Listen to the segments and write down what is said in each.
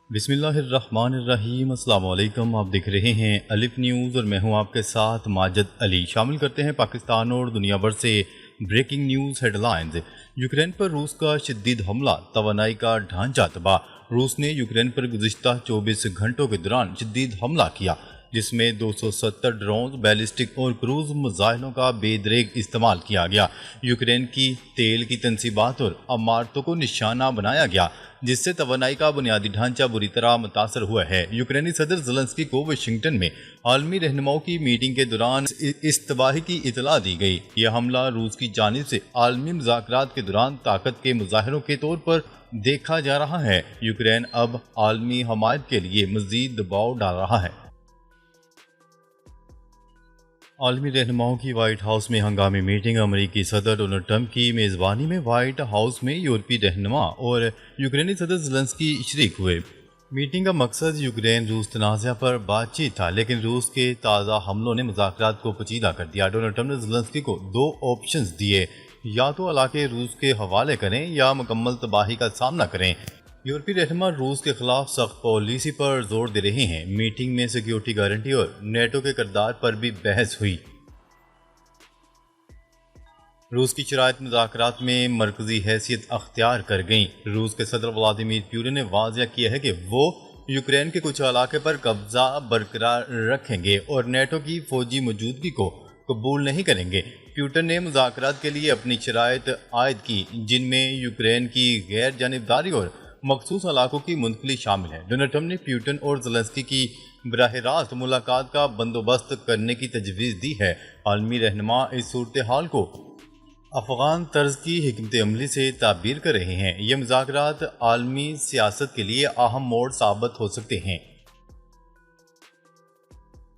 بسم اللہ الرحمن الرحیم۔ السلام علیکم، آپ دیکھ رہے ہیں الف نیوز اور میں ہوں آپ کے ساتھ ماجد علی۔ شامل کرتے ہیں پاکستان اور دنیا بھر سے breaking news headlines. Ukraine پر روس کا شدید حملہ، توانائی کا ڈھانچہ تباہ۔ روس نے یوکرین پر گزشتہ 24 گھنٹوں کے دوران شدید حملہ کیا، جس میں 270 ڈرونز، بیلسٹک اور کروز میزائلوں کا بے دریغ استعمال کیا گیا۔ یوکرین کی تیل کی تنصیبات اور عمارتوں کو نشانہ بنایا گیا، جس سے توانائی کا بنیادی ڈھانچہ بری طرح متاثر ہوا ہے۔ یوکرینی صدر زیلنسکی کو واشنگٹن میں عالمی رہنماؤں کی میٹنگ کے دوران اس تباہی کی اطلاع دی گئی۔ یہ حملہ روس کی جانب سے عالمی مذاکرات کے دوران طاقت کے مظاہروں کے طور پر دیکھا جا رہا ہے۔ یوکرین اب عالمی حمایت کے لیے مزید دباؤ ڈال رہا ہے۔ عالمی رہنماؤں کی وائٹ ہاؤس میں ہنگامی میٹنگ۔ امریکی صدر ڈونلڈ ٹرمپ کی میزبانی میں وائٹ ہاؤس میں یورپی رہنما اور یوکرینی صدر زیلنسکی شریک ہوئے۔ میٹنگ کا مقصد یوکرین روس تنازع پر بات چیت تھا، لیکن روس کے تازہ حملوں نے مذاکرات کو پیچیدہ کر دیا۔ ڈونلڈ ٹرمپ نے زیلنسکی کو 2 آپشنز دیے، یا تو علاقے روس کے حوالے کریں یا مکمل تباہی کا سامنا کریں۔ یورپی رہنما روس کے خلاف سخت پالیسی پر زور دے رہے ہیں۔ میٹنگ میں سیکیورٹی گارنٹی اور نیٹو کے کردار پر بھی بحث ہوئی۔ روس کی شرائط مذاکرات میں مرکزی حیثیت اختیار کر گئیں۔ روس کے صدر ولادیمیر پوتن نے واضح کیا ہے کہ وہ یوکرین کے کچھ علاقے پر قبضہ برقرار رکھیں گے اور نیٹو کی فوجی موجودگی کو قبول نہیں کریں گے۔ پوتن نے مذاکرات کے لیے اپنی شرائط عائد کی، جن میں یوکرین کی غیر جانبداری اور مخصوص علاقوں کی منتقلی شامل ہے۔ ڈونلڈ ٹرمپ نے پوتن اور زیلنسکی کی براہ راست ملاقات کا بندوبست کرنے کی تجویز دی ہے۔ عالمی رہنما اس صورتحال کو افغان طرز کی حکمت عملی سے تعبیر کر رہے ہیں۔ یہ مذاکرات عالمی سیاست کے لیے اہم موڑ ثابت ہو سکتے ہیں۔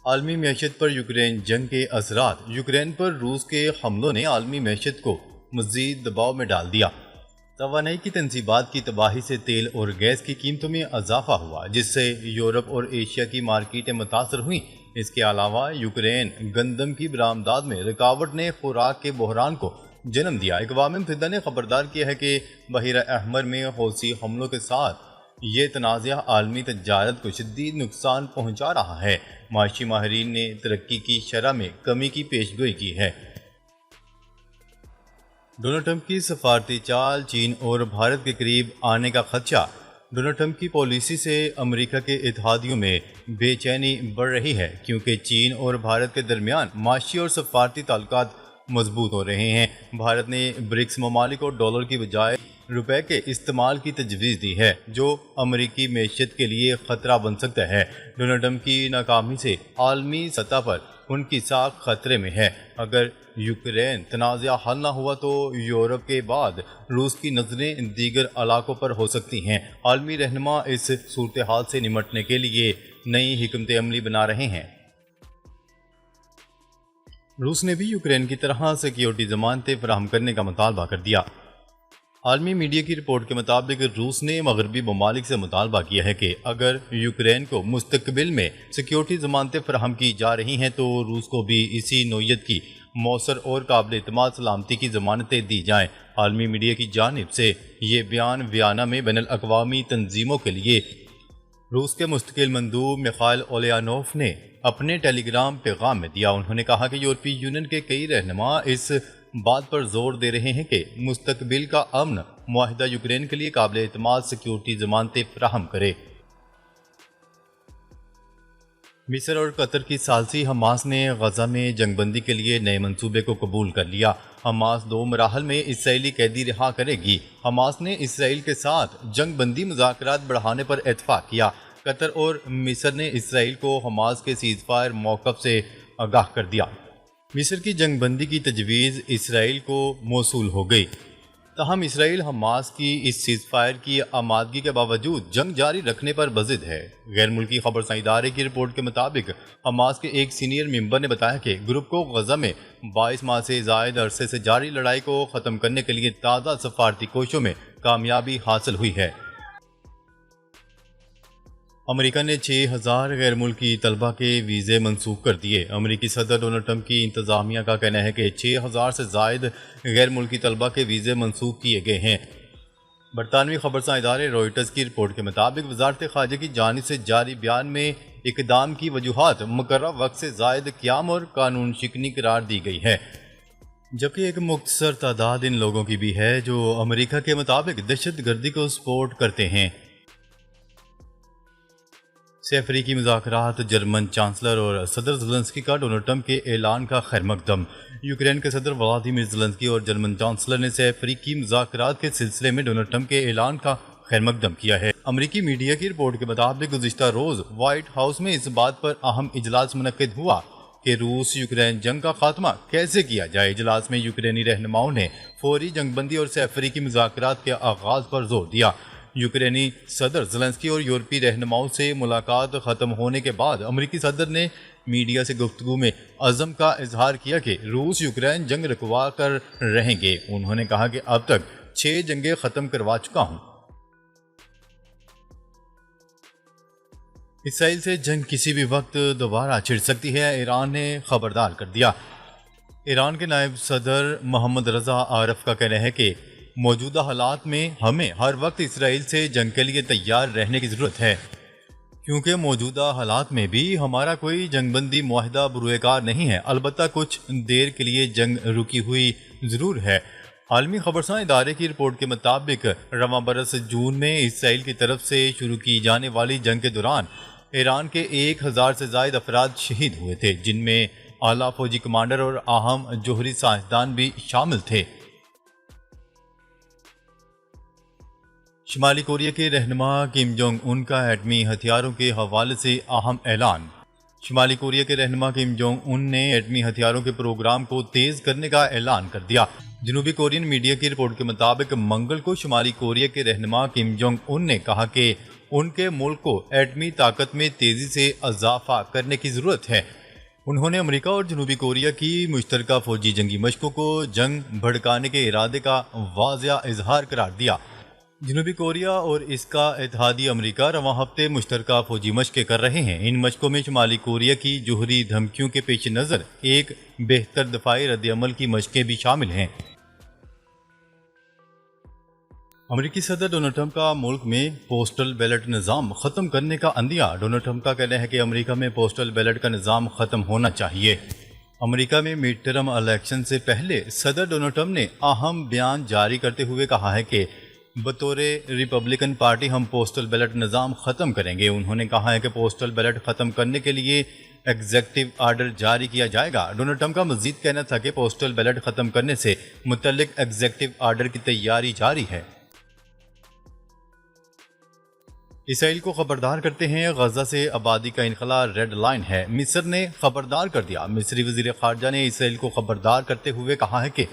عالمی معیشت پر یوکرین جنگ کے اثرات۔ یوکرین پر روس کے حملوں نے عالمی معیشت کو مزید دباؤ میں ڈال دیا۔ توانائی کی تنصیبات کی تباہی سے تیل اور گیس کی قیمتوں میں اضافہ ہوا، جس سے یورپ اور ایشیا کی مارکیٹیں متاثر ہوئیں۔ اس کے علاوہ یوکرین گندم کی برآمدات میں رکاوٹ نے خوراک کے بحران کو جنم دیا۔ اقوام متحدہ نے خبردار کیا ہے کہ بحیرہ احمر میں حوثی حملوں کے ساتھ یہ تنازع عالمی تجارت کو شدید نقصان پہنچا رہا ہے۔ معاشی ماہرین نے ترقی کی شرح میں کمی کی پیشگوئی کی ہے۔ ڈونلڈ ٹرمپ کی سفارتی چال، چین اور بھارت کے قریب آنے کا خدشہ۔ ڈونلڈ ٹرمپ کی پالیسی سے امریکہ کے اتحادیوں میں بے چینی بڑھ رہی ہے، کیونکہ چین اور بھارت کے درمیان معاشی اور سفارتی تعلقات مضبوط ہو رہے ہیں۔ بھارت نے برکس ممالک کو ڈالر کی بجائے روپے کے استعمال کی تجویز دی ہے، جو امریکی معیشت کے لیے خطرہ بن سکتا ہے۔ ڈونلڈ ٹرمپ کی ناکامی سے عالمی سطح پر ان کی ساکھ خطرے میں ہے۔ اگر یوکرین تنازع حل نہ ہوا تو یورپ کے بعد روس کی نظریں دیگر علاقوں پر ہو سکتی ہیں۔ عالمی رہنما اس صورتحال سے نمٹنے کے لیے نئی حکمت عملی بنا رہے ہیں۔ روس نے بھی یوکرین کی طرح سیکیورٹی ضمانتیں فراہم کرنے کا مطالبہ کر دیا۔ عالمی میڈیا کی رپورٹ کے مطابق روس نے مغربی ممالک سے مطالبہ کیا ہے کہ اگر یوکرین کو مستقبل میں سیکیورٹی ضمانتیں فراہم کی جا رہی ہیں تو روس کو بھی اسی نوعیت کی مؤثر اور قابل اعتماد سلامتی کی ضمانتیں دی جائیں۔ عالمی میڈیا کی جانب سے یہ بیان ویانا میں بین الاقوامی تنظیموں کے لیے روس کے مستقل مندوب میخائل اولیانوف نے اپنے ٹیلی گرام پیغام میں دیا۔ انہوں نے کہا کہ یورپی یونین کے کئی رہنما اس بات پر زور دے رہے ہیں کہ مستقبل کا امن معاہدہ یوکرین کے لیے قابل اعتماد سیکیورٹی ضمانتیں فراہم کرے۔ مصر اور قطر کی ثالثی حماس نے غزہ میں جنگ بندی کے لیے نئے منصوبے کو قبول کر لیا۔ حماس 2 مراحل میں اسرائیلی قیدی رہا کرے گی۔ حماس نے اسرائیل کے ساتھ جنگ بندی مذاکرات بڑھانے پر اتفاق کیا۔ قطر اور مصر نے اسرائیل کو حماس کے سیز فائر موقف سے آگاہ کر دیا۔ مصر کی جنگ بندی کی تجویز اسرائیل کو موصول ہو گئی، تاہم اسرائیل حماس کی اس سیز فائر کی آمادگی کے باوجود جنگ جاری رکھنے پر بضد ہے۔ غیر ملکی خبرساں ادارے کی رپورٹ کے مطابق حماس کے ایک سینئر ممبر نے بتایا کہ گروپ کو غزہ میں 22 ماہ سے زائد عرصے سے جاری لڑائی کو ختم کرنے کے لیے تازہ سفارتی کوششوں میں کامیابی حاصل ہوئی ہے۔ امریکہ نے 6000 غیر ملکی طلبہ کے ویزے منسوخ کر دیے۔ امریکی صدر ڈونلڈ ٹرمپ کی انتظامیہ کا کہنا ہے کہ 6000 سے زائد غیر ملکی طلبہ کے ویزے منسوخ کیے گئے ہیں۔ برطانوی خبرساں ادارے روئٹرز کی رپورٹ کے مطابق وزارت خارجہ کی جانب سے جاری بیان میں اقدام کی وجوہات مقررہ وقت سے زائد قیام اور قانون شکنی قرار دی گئی ہے، جبکہ ایک مختصر تعداد ان لوگوں کی بھی ہے جو امریکہ کے مطابق دہشت گردی کو سپورٹ کرتے ہیں۔ سے افریقی مذاکرات، جرمن چانسلر اور صدر زلنسکی کا ڈونلڈ ٹرمپ کے اعلان کا خیر مقدم۔ یوکرین کے صدر ولادیمیر زلنسکی اور جرمن چانسلر نے سے افریقی مذاکرات کے سلسلے میں ڈونلڈ ٹرمپ کے اعلان کا خیر مقدم کیا ہے۔ امریکی میڈیا کی رپورٹ کے مطابق گزشتہ روز وائٹ ہاؤس میں اس بات پر اہم اجلاس منعقد ہوا کہ روس یوکرین جنگ کا خاتمہ کیسے کیا جائے۔ اجلاس میں یوکرینی رہنماؤں نے فوری جنگ بندی اور سے افریقی مذاکرات کے آغاز پر زور دیا۔ یوکرینی صدر زلنسکی اور یورپی رہنماؤں سے ملاقات ختم ہونے کے بعد امریکی صدر نے میڈیا سے گفتگو میں عزم کا اظہار کیا کہ روس یوکرین جنگ رکوا کر رہیں گے۔ انہوں نے کہا کہ اب تک 6 جنگیں ختم کروا چکا ہوں۔ اسرائیل سے جنگ کسی بھی وقت دوبارہ چھڑ سکتی ہے، ایران نے خبردار کر دیا۔ ایران کے نائب صدر محمد رضا عارف کا کہنا ہے کہ موجودہ حالات میں ہمیں ہر وقت اسرائیل سے جنگ کے لیے تیار رہنے کی ضرورت ہے، کیونکہ موجودہ حالات میں بھی ہمارا کوئی جنگ بندی معاہدہ بروئے کار نہیں ہے، البتہ کچھ دیر کے لیے جنگ رکی ہوئی ضرور ہے۔ عالمی خبرساں ادارے کی رپورٹ کے مطابق رواں برس جون میں اسرائیل کی طرف سے شروع کی جانے والی جنگ کے دوران ایران کے 1000 سے زائد افراد شہید ہوئے تھے، جن میں اعلیٰ فوجی کمانڈر اور اہم جوہری سائنسدان بھی شامل تھے۔ شمالی کوریا کے رہنما کم جونگ ان کا ایٹمی ہتھیاروں کے حوالے سے اہم اعلان۔ شمالی کوریا کے رہنما کم جونگ ان نے ایٹمی ہتھیاروں کے پروگرام کو تیز کرنے کا اعلان کر دیا۔ جنوبی کورین میڈیا کی رپورٹ کے مطابق منگل کو شمالی کوریا کے رہنما کم جونگ ان نے کہا کہ ان کے ملک کو ایٹمی طاقت میں تیزی سے اضافہ کرنے کی ضرورت ہے۔ انہوں نے امریکہ اور جنوبی کوریا کی مشترکہ فوجی جنگی مشقوں کو جنگ بھڑکانے کے ارادے کا واضح اظہار قرار دیا۔ جنوبی کوریا اور اس کا اتحادی امریکہ رواں ہفتے مشترکہ فوجی مشقیں کر رہے ہیں۔ ان مشقوں میں شمالی کوریا کی جوہری دھمکیوں کے پیش نظر ایک بہتر دفاعی رد عمل کی مشقیں بھی شامل ہیں۔ امریکی صدر ڈونلڈ ٹرمپ کا ملک میں پوسٹل بیلٹ نظام ختم کرنے کا عندیہ۔ ڈونلڈ ٹرمپ کا کہنا ہے کہ امریکہ میں پوسٹل بیلٹ کا نظام ختم ہونا چاہیے۔ امریکہ میں مڈ ٹرم الیکشن سے پہلے صدر ڈونلڈ ٹرمپ نے اہم بیان جاری کرتے ہوئے کہا ہے کہ بطور ریپبلکن پارٹی ہم پوسٹل بیلٹ نظام ختم کریں گے۔ انہوں نے کہا ہے کہ پوسٹل بیلٹ ختم کرنے کے لیے ایگزیکٹو آرڈر جاری کیا جائے گا۔ ڈونلڈ ٹرمپ کا مزید کہنا تھا کہ پوسٹل بیلٹ ختم کرنے سے متعلق ایگزیکٹو آرڈر کی تیاری جاری ہے۔ اسرائیل کو خبردار کرتے ہیں، غزہ سے آبادی کا انخلاء ریڈ لائن ہے۔ مصر نے خبردار کر دیا۔ مصری وزیر خارجہ نے اسرائیل کو خبردار کرتے ہوئے کہا ہے کہ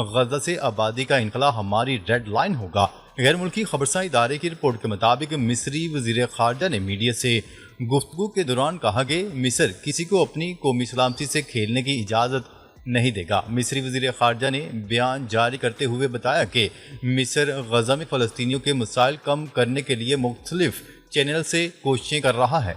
غزہ سے آبادی کا انخلاء ہماری ریڈ لائن ہوگا۔ غیر ملکی خبرساں ادارے کی رپورٹ کے مطابق مصری وزیر خارجہ نے میڈیا سے گفتگو کے دوران کہا کہ مصر کسی کو اپنی قومی سلامتی سے کھیلنے کی اجازت نہیں دے گا۔ مصری وزیر خارجہ نے بیان جاری کرتے ہوئے بتایا کہ مصر غزہ میں فلسطینیوں کے مسائل کم کرنے کے لیے مختلف چینل سے کوششیں کر رہا ہے۔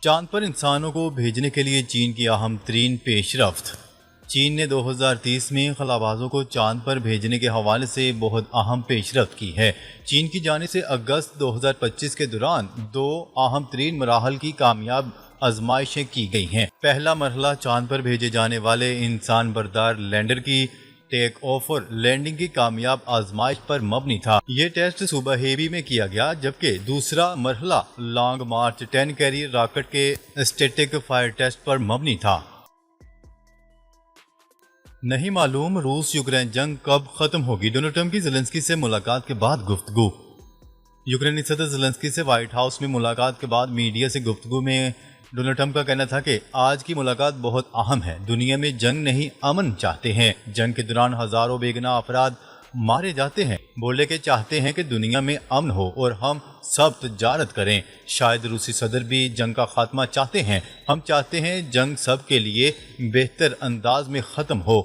چاند پر انسانوں کو بھیجنے کے لیے چین کی اہم ترین پیش رفت۔ چین نے 2030 میں خلابازوں کو چاند پر بھیجنے کے حوالے سے بہت اہم پیش رفت کی ہے۔ چین کی جانب سے اگست 2025 کے دوران 2 اہم ترین مراحل کی کامیاب آزمائشیں کی گئی ہیں۔ پہلا مرحلہ چاند پر بھیجے جانے والے انسان بردار لینڈر کی ٹیک آف اور لینڈنگ کی کامیاب آزمائش پر مبنی تھا۔ یہ ٹیسٹ صوبہ ہیبی میں کیا گیا، جبکہ دوسرا مرحلہ لانگ مارچ 10 کیریئر راکٹ کے اسٹیٹک فائر ٹیسٹ پر مبنی تھا۔ نہیں معلوم روس یوکرین جنگ کب ختم ہوگی۔ ڈونلڈ ٹرمپ کی زیلنسکی سے ملاقات کے بعد گفتگو۔ یوکرینی صدر زیلنسکی سے وائٹ ہاؤس میں ملاقات کے بعد میڈیا سے گفتگو میں ڈونلڈ ٹرمپ کا کہنا تھا کہ آج کی ملاقات بہت اہم ہے۔ دنیا میں جنگ نہیں، امن چاہتے ہیں۔ جنگ کے دوران ہزاروں بے گناہ افراد مارے جاتے ہیں۔ بولے کہ چاہتے ہیں کہ دنیا میں امن ہو اور ہم سب تجارت کریں۔ شاید روسی صدر بھی جنگ کا خاتمہ چاہتے ہیں۔ ہم چاہتے ہیں جنگ سب کے لیے بہتر انداز میں ختم ہو۔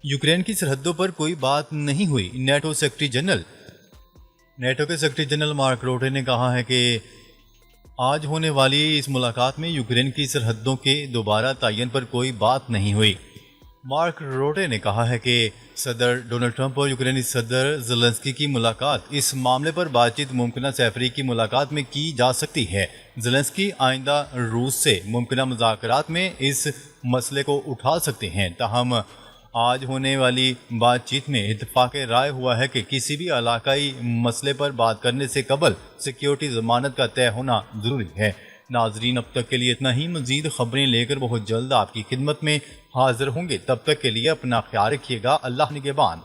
یوکرین کی سرحدوں پر کوئی بات نہیں ہوئی۔ نیٹو سیکرٹری جنرل نیٹو کے سیکرٹری جنرل مارک روٹے نے کہا ہے کہ آج ہونے والی اس ملاقات میں یوکرین کی سرحدوں کے دوبارہ تعین پر کوئی بات نہیں ہوئی۔ مارک روٹے نے کہا ہے کہ صدر ڈونلڈ ٹرمپ اور یوکرینی صدر زیلنسکی کی ملاقات اس معاملے پر بات چیت ممکنہ سہ کی ملاقات میں کی جا سکتی ہے۔ زیلنسکی آئندہ روس سے ممکنہ مذاکرات میں اس مسئلے کو اٹھا سکتے ہیں، تاہم آج ہونے والی بات چیت میں اتفاق رائے ہوا ہے کہ کسی بھی علاقائی مسئلے پر بات کرنے سے قبل سیکیورٹی ضمانت کا طے ہونا ضروری ہے۔ ناظرین، اب تک کے لیے اتنا ہی۔ مزید خبریں لے کر بہت جلد آپ کی خدمت میں حاضر ہوں گے، تب تک کے لیے اپنا خیال رکھیے گا۔ اللہ نگہبان۔